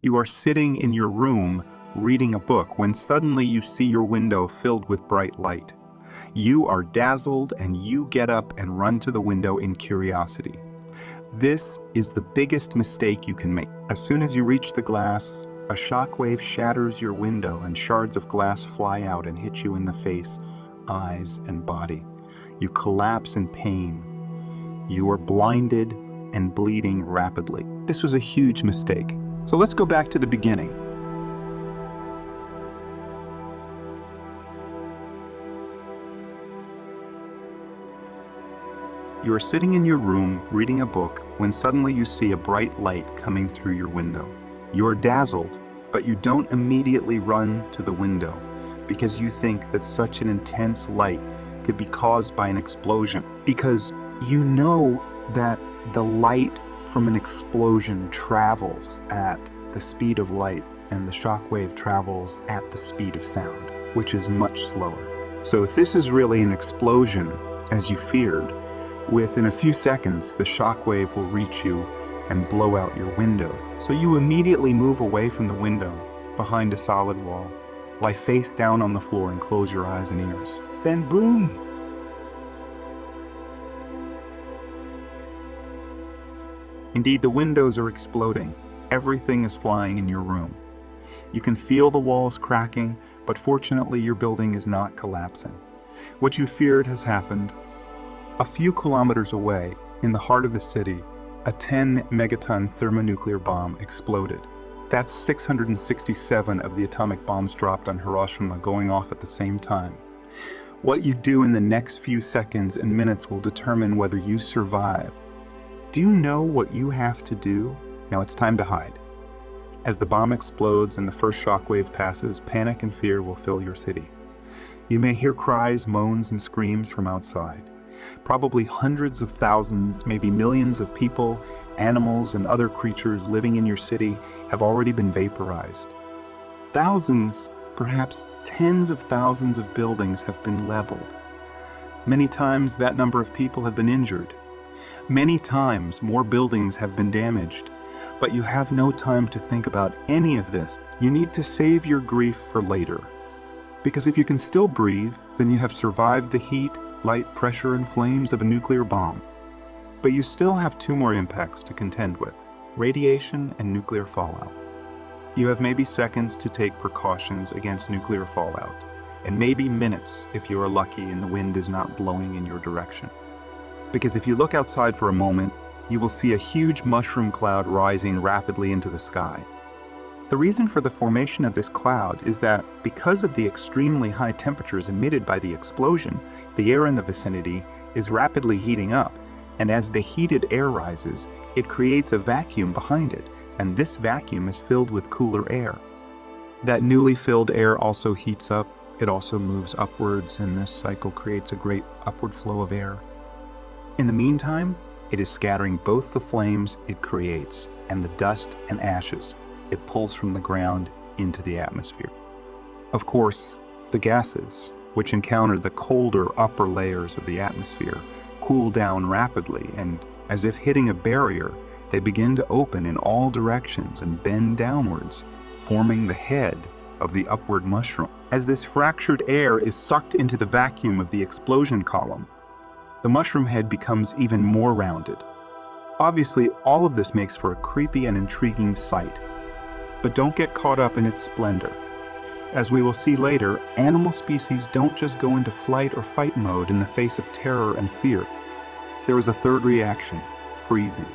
You are sitting in your room reading a book when suddenly you see your window filled with bright light. You are dazzled and you get up and run to the window in curiosity. This is the biggest mistake you can make. As soon as you reach the glass, a shockwave shatters your window and shards of glass fly out and hit you in the face, eyes, and body. You collapse in pain. You are blinded and bleeding rapidly. This was a huge mistake. So let's go back to the beginning. You are sitting in your room reading a book when suddenly you see a bright light coming through your window. You are dazzled, but you don't immediately run to the window because you think that such an intense light could be caused by an explosion, because you know that the light from an explosion travels at the speed of light and the shockwave travels at the speed of sound, which is much slower. So if this is really an explosion, as you feared, within a few seconds the shockwave will reach you and blow out your window. So you immediately move away from the window behind a solid wall, lie face down on the floor and close your eyes and ears. Then boom! Indeed, the windows are exploding. Everything is flying in your room. You can feel the walls cracking, but fortunately your building is not collapsing. What you feared has happened. A few kilometers away, in the heart of the city, a 10-megaton thermonuclear bomb exploded. That's 667 of the atomic bombs dropped on Hiroshima going off at the same time. What you do in the next few seconds and minutes will determine whether you survive. Do you know what you have to do? Now it's time to hide. As the bomb explodes and the first shockwave passes, panic and fear will fill your city. You may hear cries, moans, and screams from outside. Probably hundreds of thousands, maybe millions of people, animals, and other creatures living in your city have already been vaporized. Thousands, perhaps tens of thousands of buildings have been leveled. Many times that number of people have been injured. Many times more buildings have been damaged. But you have no time to think about any of this. You need to save your grief for later. Because if you can still breathe, then you have survived the heat, light, pressure, and flames of a nuclear bomb. But you still have two more impacts to contend with: radiation and nuclear fallout. You have maybe seconds to take precautions against nuclear fallout, and maybe minutes if you are lucky and the wind is not blowing in your direction. Because if you look outside for a moment, you will see a huge mushroom cloud rising rapidly into the sky. The reason for the formation of this cloud is that because of the extremely high temperatures emitted by the explosion, the air in the vicinity is rapidly heating up, and as the heated air rises, it creates a vacuum behind it, and this vacuum is filled with cooler air. That newly filled air also heats up, it also moves upwards, and this cycle creates a great upward flow of air. In the meantime, it is scattering both the flames it creates and the dust and ashes it pulls from the ground into the atmosphere. Of course, the gases, which encounter the colder upper layers of the atmosphere, cool down rapidly, and as if hitting a barrier, they begin to open in all directions and bend downwards, forming the head of the upward mushroom. As this fractured air is sucked into the vacuum of the explosion column, the mushroom head becomes even more rounded. Obviously, all of this makes for a creepy and intriguing sight. But don't get caught up in its splendor. As we will see later, animal species don't just go into flight or fight mode in the face of terror and fear. There is a third reaction: freezing.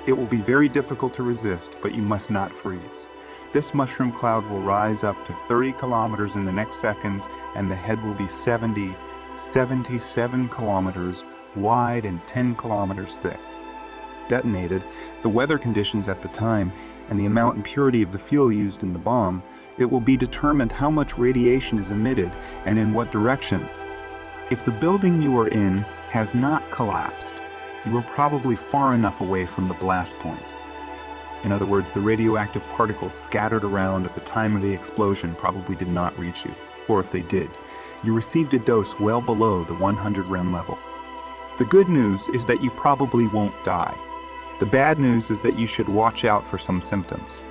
It will be very difficult to resist, but you must not freeze. This mushroom cloud will rise up to 30 kilometers in the next seconds, and the head will be 77 kilometers wide and 10 kilometers thick. Detonated, the weather conditions at the time, and the amount and purity of the fuel used in the bomb, it will be determined how much radiation is emitted and in what direction. If the building you are in has not collapsed, you are probably far enough away from the blast point. In other words, the radioactive particles scattered around at the time of the explosion probably did not reach you, or if they did, you received a dose well below the 100 rem level. The good news is that you probably won't die. The bad news is that you should watch out for some symptoms.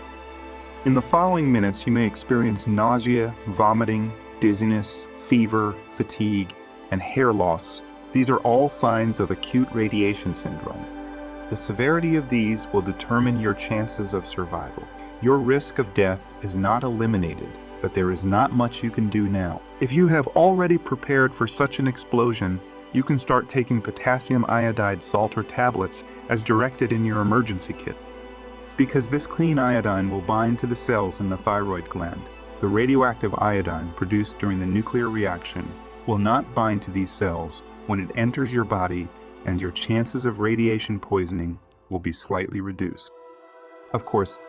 In the following minutes, you may experience nausea, vomiting, dizziness, fever, fatigue, and hair loss. These are all signs of acute radiation syndrome. The severity of these will determine your chances of survival. Your risk of death is not eliminated, but there is not much you can do now. If you have already prepared for such an explosion, you can start taking potassium iodide salt or tablets as directed in your emergency kit. Because this clean iodine will bind to the cells in the thyroid gland, the radioactive iodine produced during the nuclear reaction will not bind to these cells when it enters your body, and your chances of radiation poisoning will be slightly reduced. Of course,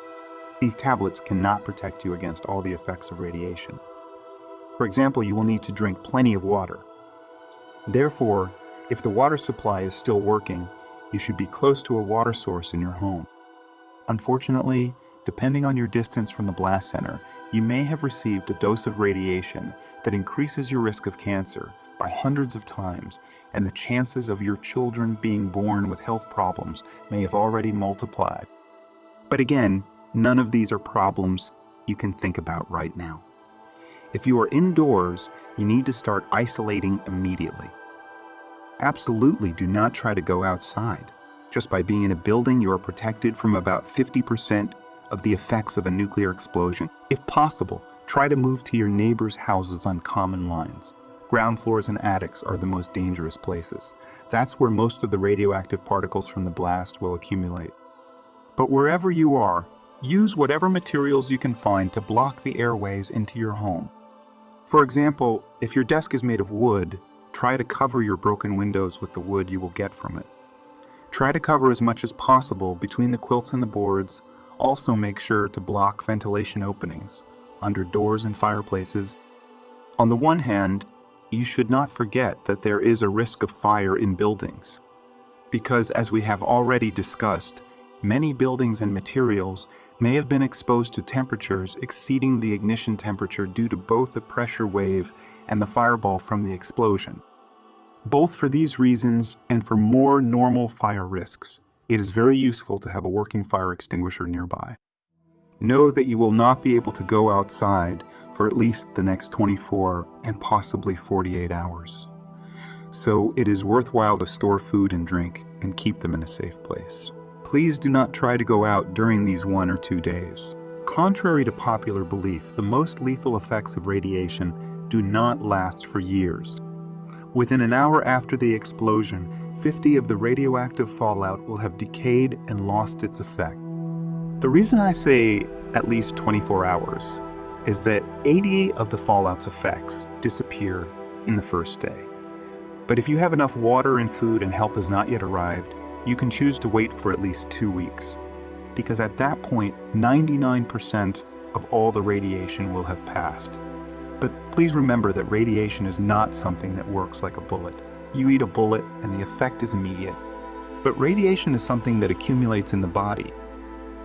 these tablets cannot protect you against all the effects of radiation. For example, you will need to drink plenty of water. Therefore, if the water supply is still working, you should be close to a water source in your home. Unfortunately, depending on your distance from the blast center, you may have received a dose of radiation that increases your risk of cancer by hundreds of times, and the chances of your children being born with health problems may have already multiplied. But again, none of these are problems you can think about right now. If you are indoors, you need to start isolating immediately. Absolutely do not try to go outside. Just by being in a building, you are protected from about 50% of the effects of a nuclear explosion. If possible, try to move to your neighbors' houses on common lines. Ground floors and attics are the most dangerous places. That's where most of the radioactive particles from the blast will accumulate. But wherever you are, use whatever materials you can find to block the airways into your home. For example, if your desk is made of wood, try to cover your broken windows with the wood you will get from it. Try to cover as much as possible between the quilts and the boards. Also make sure to block ventilation openings under doors and fireplaces. On the one hand, you should not forget that there is a risk of fire in buildings, because as we have already discussed, many buildings and materials may have been exposed to temperatures exceeding the ignition temperature due to both the pressure wave and the fireball from the explosion. Both for these reasons and for more normal fire risks, it is very useful to have a working fire extinguisher nearby. Know that you will not be able to go outside for at least the next 24 and possibly 48 hours. So it is worthwhile to store food and drink and keep them in a safe place. Please do not try to go out during these 1 or 2 days. Contrary to popular belief, the most lethal effects of radiation do not last for years. Within an hour after the explosion, 50 of the radioactive fallout will have decayed and lost its effect. The reason I say at least 24 hours is that 80 of the fallout's effects disappear in the first day. But if you have enough water and food and help has not yet arrived, you can choose to wait for at least 2 weeks, because at that point, 99% of all the radiation will have passed. But please remember that radiation is not something that works like a bullet. You eat a bullet and the effect is immediate. But radiation is something that accumulates in the body.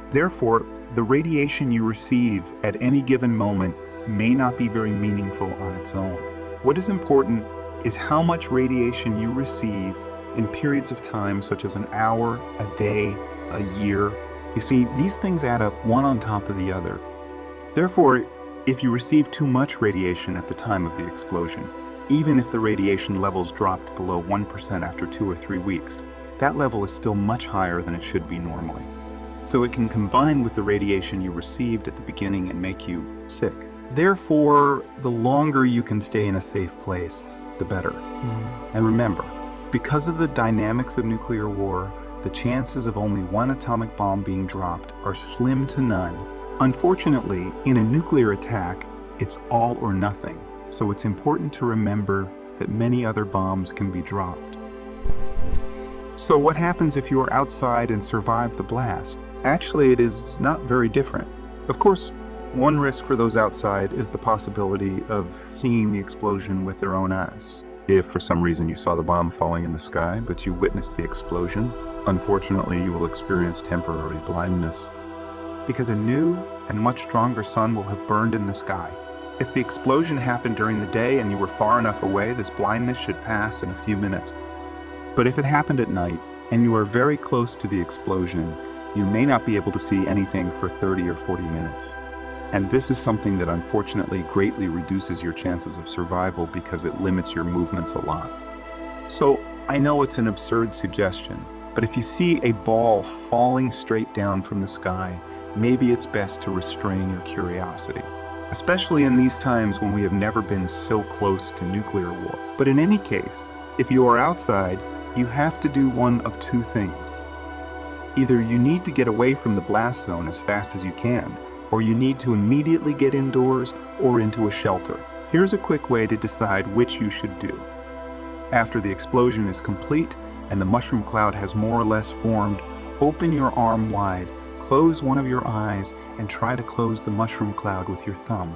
Therefore, the radiation you receive at any given moment may not be very meaningful on its own. What is important is how much radiation you receive in periods of time such as an hour, a day, a year. You see, these things add up one on top of the other. Therefore, if you receive too much radiation at the time of the explosion, even if the radiation levels dropped below 1% after 2 or 3 weeks, that level is still much higher than it should be normally. So it can combine with the radiation you received at the beginning and make you sick. Therefore, the longer you can stay in a safe place, the better. And remember, because of the dynamics of nuclear war, the chances of only one atomic bomb being dropped are slim to none. Unfortunately, in a nuclear attack, it's all or nothing, so it's important to remember that many other bombs can be dropped. So what happens if you are outside and survive the blast? Actually, it is not very different. Of course, one risk for those outside is the possibility of seeing the explosion with their own eyes. If for some reason you saw the bomb falling in the sky, but you witnessed the explosion, unfortunately you will experience temporary blindness, because a new and much stronger sun will have burned in the sky. If the explosion happened during the day and you were far enough away, this blindness should pass in a few minutes. But if it happened at night and you are very close to the explosion, you may not be able to see anything for 30 or 40 minutes. And this is something that unfortunately greatly reduces your chances of survival because it limits your movements a lot. So I know it's an absurd suggestion, but if you see a ball falling straight down from the sky, maybe it's best to restrain your curiosity, especially in these times when we have never been so close to nuclear war. But in any case, if you are outside, you have to do one of two things. Either you need to get away from the blast zone as fast as you can, or you need to immediately get indoors or into a shelter. Here's a quick way to decide which you should do. After the explosion is complete and the mushroom cloud has more or less formed, open your arm wide, close one of your eyes, and try to close the mushroom cloud with your thumb.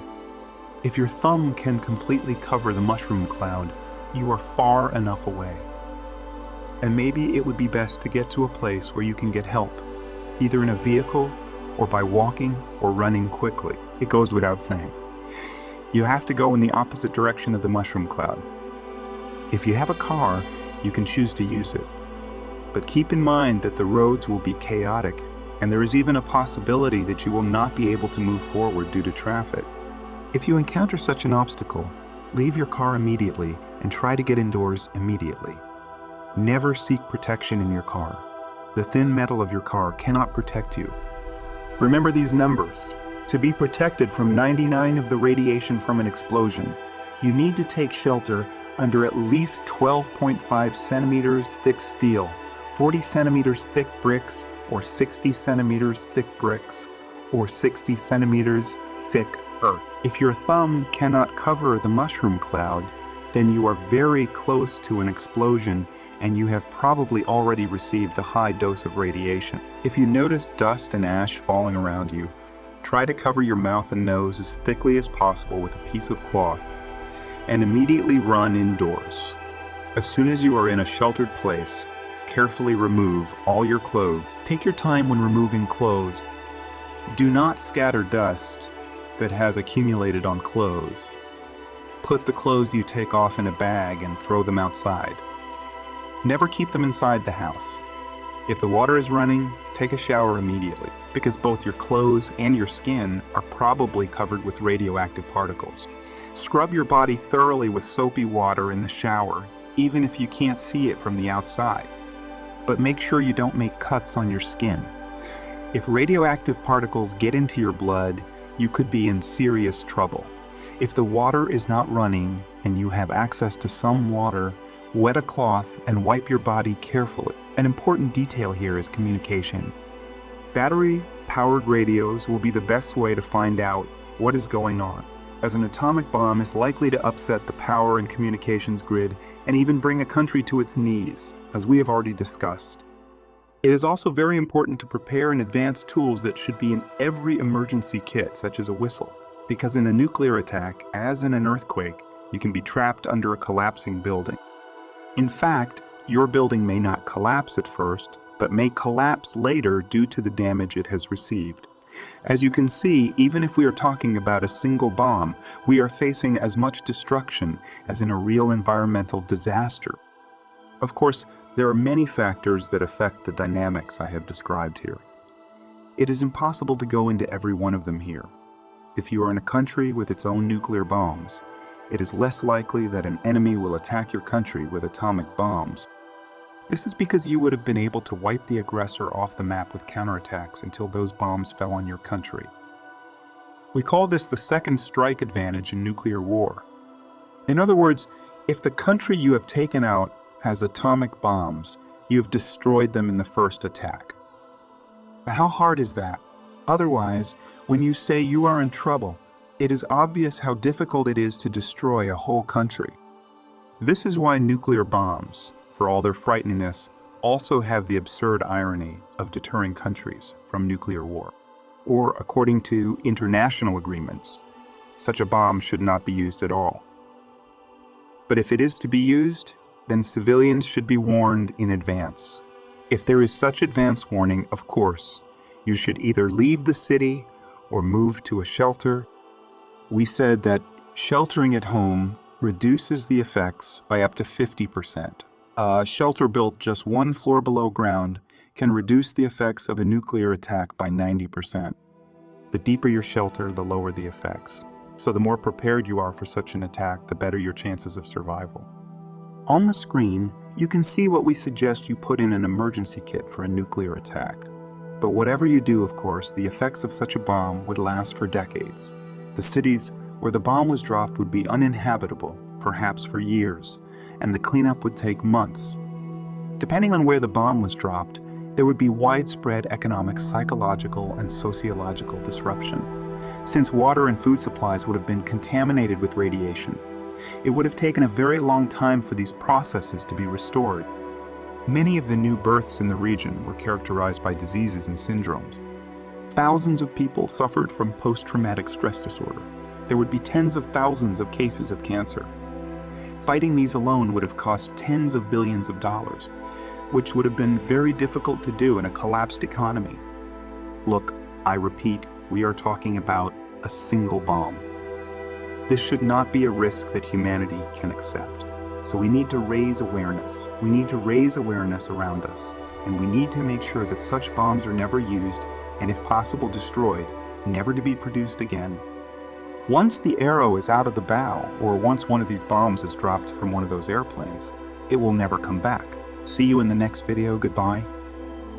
If your thumb can completely cover the mushroom cloud, you are far enough away. And maybe it would be best to get to a place where you can get help, either in a vehicle or by walking or running quickly. It goes without saying. You have to go in the opposite direction of the mushroom cloud. If you have a car, you can choose to use it. But keep in mind that the roads will be chaotic, and there is even a possibility that you will not be able to move forward due to traffic. If you encounter such an obstacle, leave your car immediately and try to get indoors immediately. Never seek protection in your car. The thin metal of your car cannot protect you. Remember these numbers. To be protected from 99% of the radiation from an explosion, you need to take shelter under at least 12.5 centimeters thick steel, 40 centimeters thick bricks, or 60 centimeters thick bricks, or 60 centimeters thick earth. If your thumb cannot cover the mushroom cloud, then you are very close to an explosion and you have probably already received a high dose of radiation. If you notice dust and ash falling around you, try to cover your mouth and nose as thickly as possible with a piece of cloth and immediately run indoors. As soon as you are in a sheltered place, carefully remove all your clothes. Take your time when removing clothes. Do not scatter dust that has accumulated on clothes. Put the clothes you take off in a bag and throw them outside. Never keep them inside the house. If the water is running, take a shower immediately, because both your clothes and your skin are probably covered with radioactive particles. Scrub your body thoroughly with soapy water in the shower, even if you can't see it from the outside. But make sure you don't make cuts on your skin. If radioactive particles get into your blood, you could be in serious trouble. If the water is not running and you have access to some water, wet a cloth and wipe your body carefully. An important detail here is communication. Battery-powered radios will be the best way to find out what is going on, as an atomic bomb is likely to upset the power and communications grid and even bring a country to its knees, as we have already discussed. It is also very important to prepare and advance tools that should be in every emergency kit, such as a whistle, because in a nuclear attack, as in an earthquake, you can be trapped under a collapsing building. In fact, your building may not collapse at first, but may collapse later due to the damage it has received. As you can see, even if we are talking about a single bomb, we are facing as much destruction as in a real environmental disaster. Of course, there are many factors that affect the dynamics I have described here. It is impossible to go into every one of them here. If you are in a country with its own nuclear bombs, it is less likely that an enemy will attack your country with atomic bombs. This is because you would have been able to wipe the aggressor off the map with counterattacks until those bombs fell on your country. We call this the second strike advantage in nuclear war. In other words, if the country you have taken out has atomic bombs, you have destroyed them in the first attack. How hard is that? Otherwise, when you say you are in trouble, it is obvious how difficult it is to destroy a whole country. This is why nuclear bombs, for all their frighteningness, also have the absurd irony of deterring countries from nuclear war. Or, according to international agreements, such a bomb should not be used at all. But if it is to be used, then civilians should be warned in advance. If there is such advance warning, of course, you should either leave the city or move to a shelter. We said that sheltering at home reduces the effects by up to 50%. A shelter built just one floor below ground can reduce the effects of a nuclear attack by 90%. The deeper your shelter, the lower the effects. So the more prepared you are for such an attack, the better your chances of survival. On the screen, you can see what we suggest you put in an emergency kit for a nuclear attack. But whatever you do, of course, the effects of such a bomb would last for decades. The cities where the bomb was dropped would be uninhabitable, perhaps for years, and the cleanup would take months. Depending on where the bomb was dropped, there would be widespread economic, psychological, and sociological disruption. Since water and food supplies would have been contaminated with radiation, it would have taken a very long time for these processes to be restored. Many of the new births in the region were characterized by diseases and syndromes. Thousands of people suffered from post-traumatic stress disorder. There would be tens of thousands of cases of cancer. Fighting these alone would have cost tens of billions of dollars, which would have been very difficult to do in a collapsed economy. Look, I repeat, we are talking about a single bomb. This should not be a risk that humanity can accept. So we need to raise awareness. We need to raise awareness around us, and we need to make sure that such bombs are never used, and if possible destroyed, never to be produced again. Once the arrow is out of the bow, or once one of these bombs is dropped from one of those airplanes, it will never come back. See you in the next video. Goodbye.